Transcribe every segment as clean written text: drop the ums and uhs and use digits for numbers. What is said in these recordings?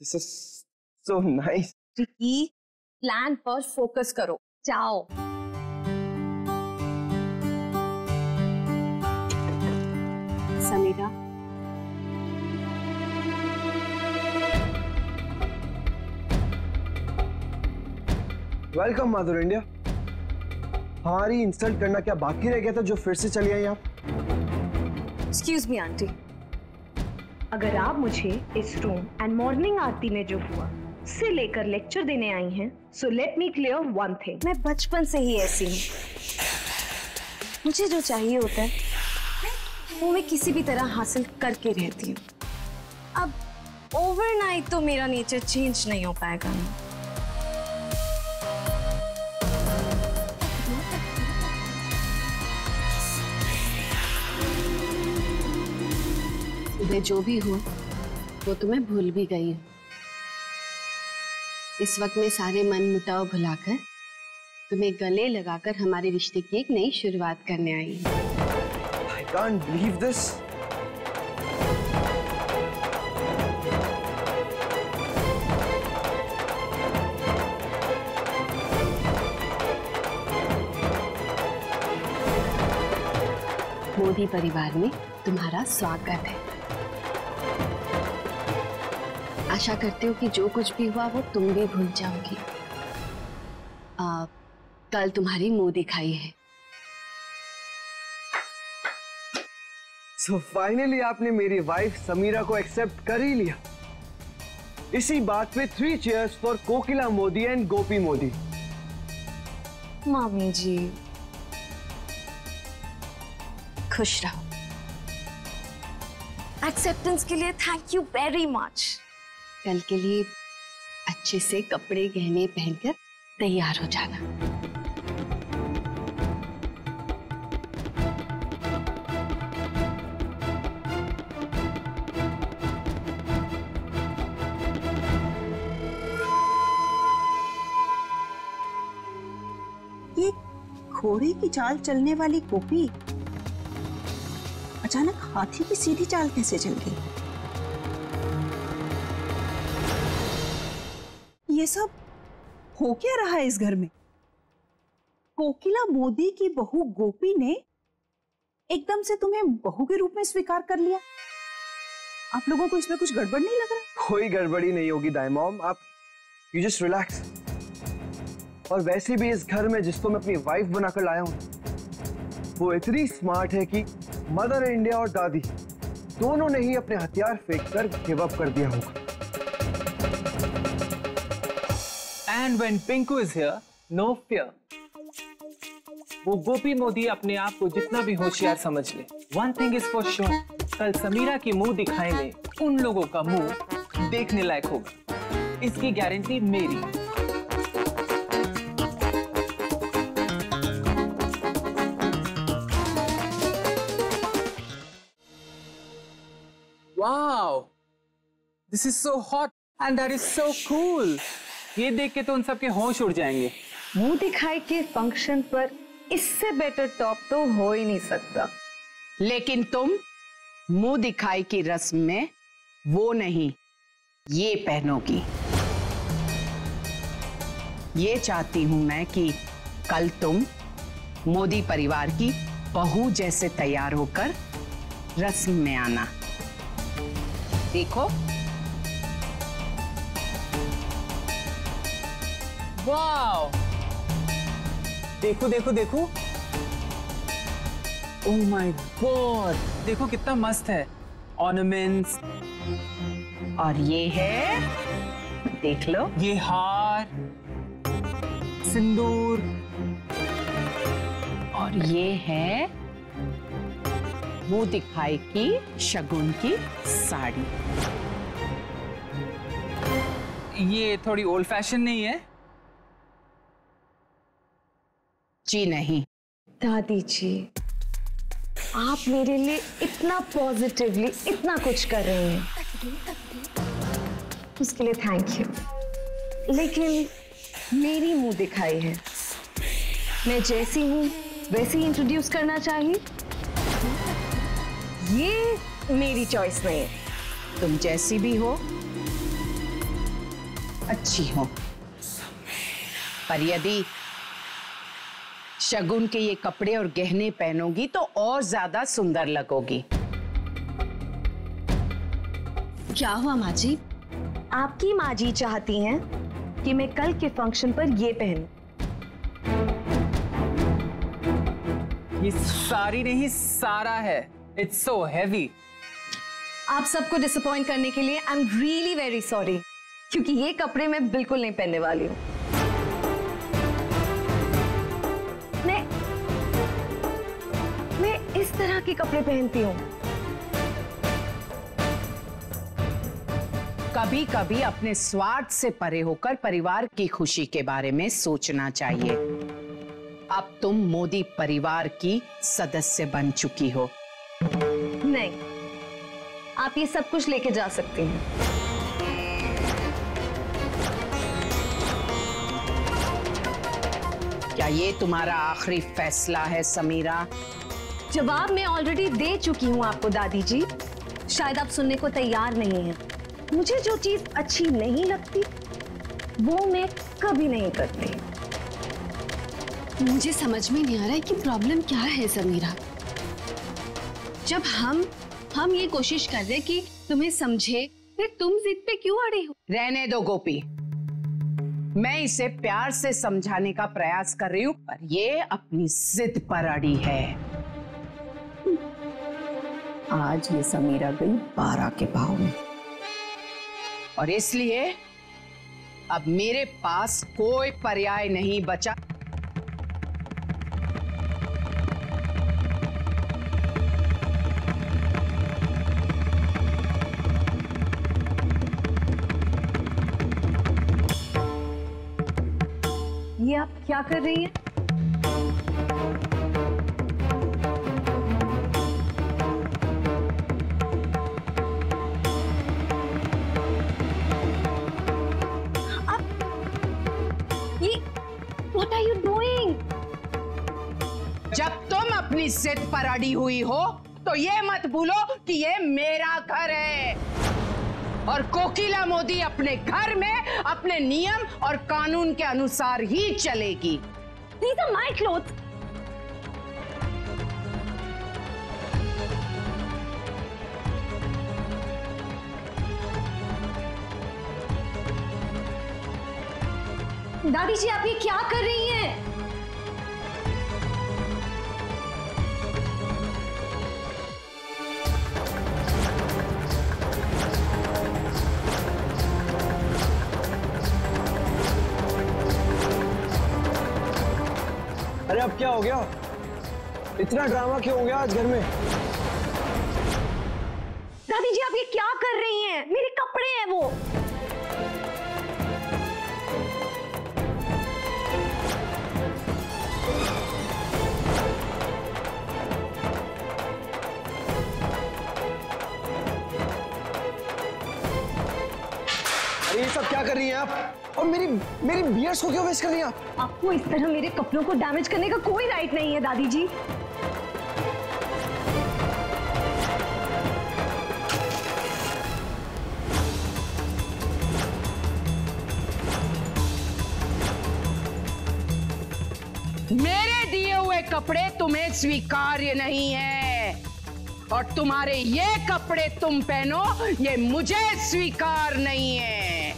This is so nice. Ricky, plan पर focus करो, जाओ। Sameera, welcome mother India. हमारी इंसल्ट करना क्या बाकी रह गया था जो फिर से चली आई आप? एक्सक्यूज मी आंटी, अगर आप मुझे इस रूम एंड मॉर्निंग आरती में जो हुआ से लेकर लेक्चर देने आई हैं, so let me clear one thing. मैं बचपन से ही ऐसी हूँ। मुझे जो चाहिए होता है वो मैं किसी भी तरह हासिल करके रहती हूँ। अब ओवरनाइट तो मेरा नेचर चेंज नहीं हो पाएगा ना। सुबह जो भी हो वो तुम्हें भूल भी गई हो। इस वक्त में सारे मन मुटाव भुलाकर तुम्हें गले लगाकर हमारे रिश्ते की एक नई शुरुआत करने आई हूँ। I can't believe this. Modi परिवार में तुम्हारा स्वागत है। आशा करती हूँ कि जो कुछ भी हुआ वो तुम भी भूल जाओगी। कल तुम्हारी मुंह दिखाई है। So finally आपने मेरी वाइफ समीरा को एक्सेप्ट कर ही लिया। इसी बात पे 3 cheers for Kokila Modi and Gopi Modi. मामी जी खुश रहो। एक्सेप्टेंस के लिए थैंक यू वेरी मच। कल के लिए अच्छे से कपड़े गहने पहनकर तैयार हो जाना। ये घोड़े की चाल चलने वाली गोपी अचानक हाथी की सीधी चाल कैसे चल गई? ये सब हो क्या रहा है इस घर में? कोकिला मोदी की बहू गोपी ने एकदम से तुम्हें बहू के रूप में स्वीकार कर लिया। आप लोगों को इसमें कुछ गड़बड़ नहीं लग रहा? कोई गड़बड़ी नहीं होगी दाई मॉम, आप यू जस्ट रिलैक्स। और वैसे भी इस घर में जिसको मैं अपनी वाइफ बनाकर लाया हूं वो इतनी स्मार्ट है कि मदर इंडिया और दादी दोनों ने ही अपने हथियार फेंककर गिव अप कर दिया होगा। And when Pinku is here, no fear. वो गोपी मोदी अपने आप को जितना भी होशियार समझ ले, one thing is for sure, कल समीरा की मुंह दिखाई में उन लोगों का मुंह देखने लायक होगा। इसकी गारंटी मेरी। Wow, this is so hot and that is so cool. ये देख के तो उन सबके होश उड़ जाएंगे। मुंह दिखाई के फंक्शन पर इससे बेटर टॉप तो हो ही नहीं सकता। लेकिन तुम मुंह दिखाई की रस्म में वो नहीं, ये पहनोगी। ये चाहती हूं मैं कि कल तुम मोदी परिवार की बहू जैसे तैयार होकर रस्म में आना। देखो, वाओ, देखो देखो देखो, ओह माय गॉड, देखो कितना मस्त है। ऑर्नामेंट्स, और ये है, देख लो, ये हार, सिंदूर, और ये है मुंह दिखाई की शगुन की साड़ी। ये थोड़ी ओल्ड फैशन नहीं है? जी नहीं। दादी जी, आप मेरे लिए इतना पॉजिटिवली इतना कुछ कर रहे हैं, उसके लिए थैंक यू। लेकिन मेरी मुंह दिखाई है, मैं जैसी हूं वैसे ही इंट्रोड्यूस करना चाहिए। ये मेरी चॉइस नहीं है। तुम जैसी भी हो, अच्छी हो, पर यदि शगुन के ये कपड़े और गहने पहनोगी तो और ज्यादा सुंदर लगोगी। क्या हुआ माँ जी? आपकी माँ जी चाहती हैं कि मैं कल के फंक्शन पर ये पहनूं। ये साड़ी नहीं सारा है। It's so heavy. आप सबको डिसअपॉइंट करने के लिए I am really very sorry, क्योंकि ये कपड़े मैं बिल्कुल नहीं पहनने वाली हूँ। मैं इस तरह के कपड़े पहनती हूँ। कभी कभी अपने स्वार्थ से परे होकर परिवार की खुशी के बारे में सोचना चाहिए। अब तुम मोदी परिवार की सदस्य बन चुकी हो। नहीं, आप ये सब कुछ लेके जा सकती हैं। क्या ये तुम्हारा आखिरी फैसला है समीरा? जवाब मैं ऑलरेडी दे चुकी हूँ आपको दादी जी। शायद आप सुनने को तैयार नहीं हैं। मुझे जो चीज अच्छी नहीं लगती वो मैं कभी नहीं करती। मुझे समझ में नहीं आ रहा है कि प्रॉब्लम क्या है समीरा। जब हम ये कोशिश कर रहे कि तुम्हें समझे, फिर तुम जिद पे क्यों अड़े हो? रहने दो गोपी, मैं इसे प्यार से समझाने का प्रयास कर रही हूँ, पर ये अपनी जिद पर अड़ी है। आज ये समीरा गई 12 के भाव में, और इसलिए अब मेरे पास कोई पर्याय नहीं बचा। ये आप क्या कर रही हैं? What are you doing? जब तुम अपनी जिद पर अड़ी हुई हो तो ये मत भूलो कि ये मेरा घर है, और कोकिला मोदी अपने घर में अपने नियम और कानून के अनुसार ही चलेगी। These are my clothes. दादी जी, आप ये क्या कर रही हैं? अरे अब क्या हो गया? इतना ड्रामा क्यों हो गया आज घर में? दादी जी, आप ये क्या कर रही हैं? मेरे कपड़े हैं वो। अरे ये सब क्या कर रही हैं आप? और मेरी बियर्स को क्यों वेस्ट कर रही हैं आप? आपको इस तरह मेरे कपड़ों को डैमेज करने का कोई राइट नहीं है दादी जी। मेरे दिए हुए कपड़े तुम्हें स्वीकार्य नहीं है, और तुम्हारे ये कपड़े तुम पहनो ये मुझे स्वीकार नहीं है।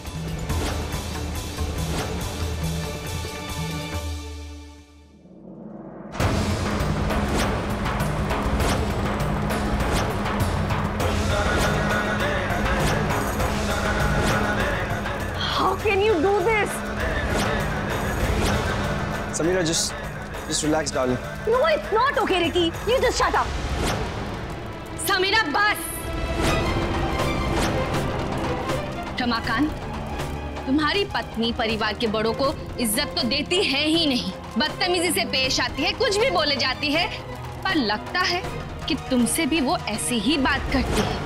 How can you do this? Samira, just relax, darling. No, it's not okay, Ricky. You just shut up. Samira बस। रमाकांत, तुम्हारी पत्नी परिवार के बड़ों को इज्जत तो देती है ही नहीं, बदतमीजी से पेश आती है, कुछ भी बोले जाती है, पर लगता है कि तुमसे भी वो ऐसी ही बात करती है।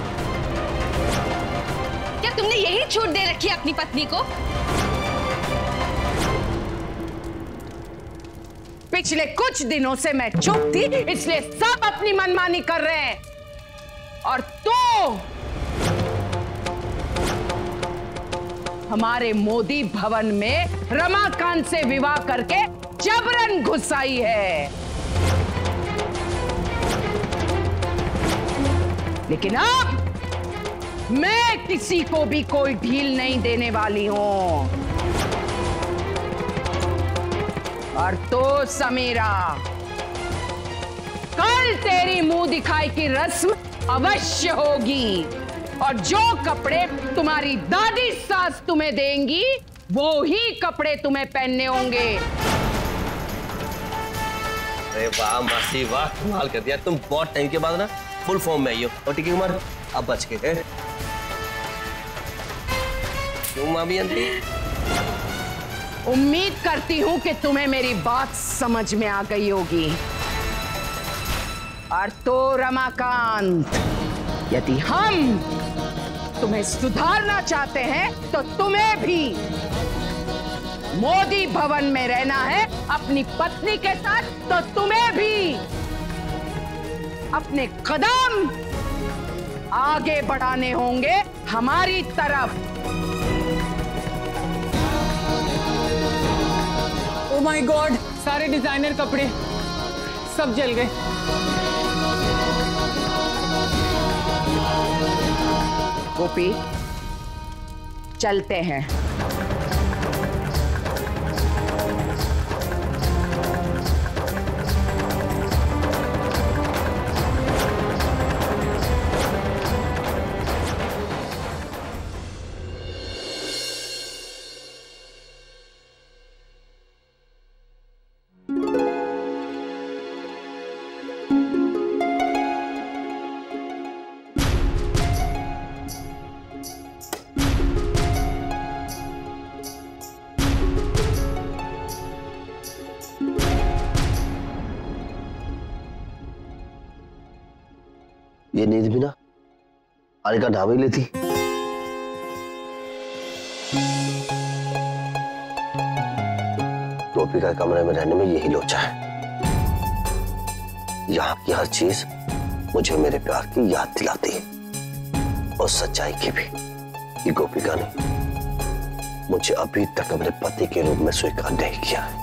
क्या तुमने यही छूट दे रखी है अपनी पत्नी को? पिछले कुछ दिनों से मैं चुप थी, इसलिए सब अपनी मनमानी कर रहे हैं, और तू हमारे मोदी भवन में रमाकांत से विवाह करके जबरन घुस आई है। लेकिन अब मैं किसी को भी कोई ढील नहीं देने वाली हूं। और तो समीरा, कल तेरी मुंह दिखाई की रस्म अवश्य होगी और जो कपड़े तुम्हारी दादी सास तुम्हें देंगी वो ही कपड़े तुम्हें पहनने होंगे। अरे वाह मासी वाह, कमाल कर दिया तुम। बहुत टाइम के बाद ना फुल फॉर्म में आई हो। और टिकी कुमार अब बच के है क्यों मामी आंटी? उम्मीद करती हूं कि तुम्हें मेरी बात समझ में आ गई होगी। और तो रमाकांत, यदि हम तुम्हें सुधारना चाहते हैं तो तुम्हें भी मोदी भवन में रहना है अपनी पत्नी के साथ, तो तुम्हें भी अपने कदम आगे बढ़ाने होंगे हमारी तरफ। ओ माय गॉड, सारे डिजाइनर कपड़े सब जल गए। गोपी, चलते हैं। ये नींद भी ना आने का ढाबा ही लेती। गोपी का कमरे में रहने में यही लोचा है। यहाँ की हर चीज मुझे मेरे प्यार की याद दिलाती है और सच्चाई की भी। ये गोपिका ने मुझे अभी तक अपने पति के रूप में स्वीकार नहीं किया है।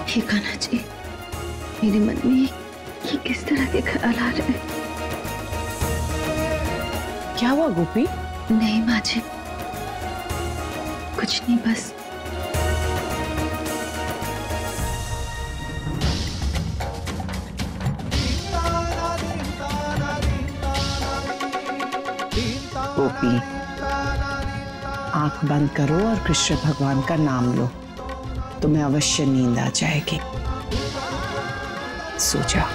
ठिकाना जी, मेरे मन में ये किस तरह के ख्याल आ रहे हैं? क्या हुआ गोपी? नहीं माँ जी, कुछ नहीं, बस गोपी, आंख बंद करो और कृष्ण भगवान का नाम लो, तुम्हें अवश्य नींद आ जाएगी। सो जाओ।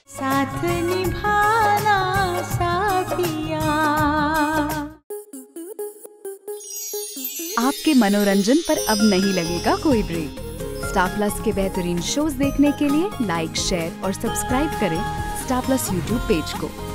साथ निभाना साथिया। आपके मनोरंजन पर अब नहीं लगेगा कोई ब्रेक। स्टार प्लस के बेहतरीन शोज देखने के लिए लाइक, शेयर और सब्सक्राइब करें स्टार प्लस यूट्यूब पेज को।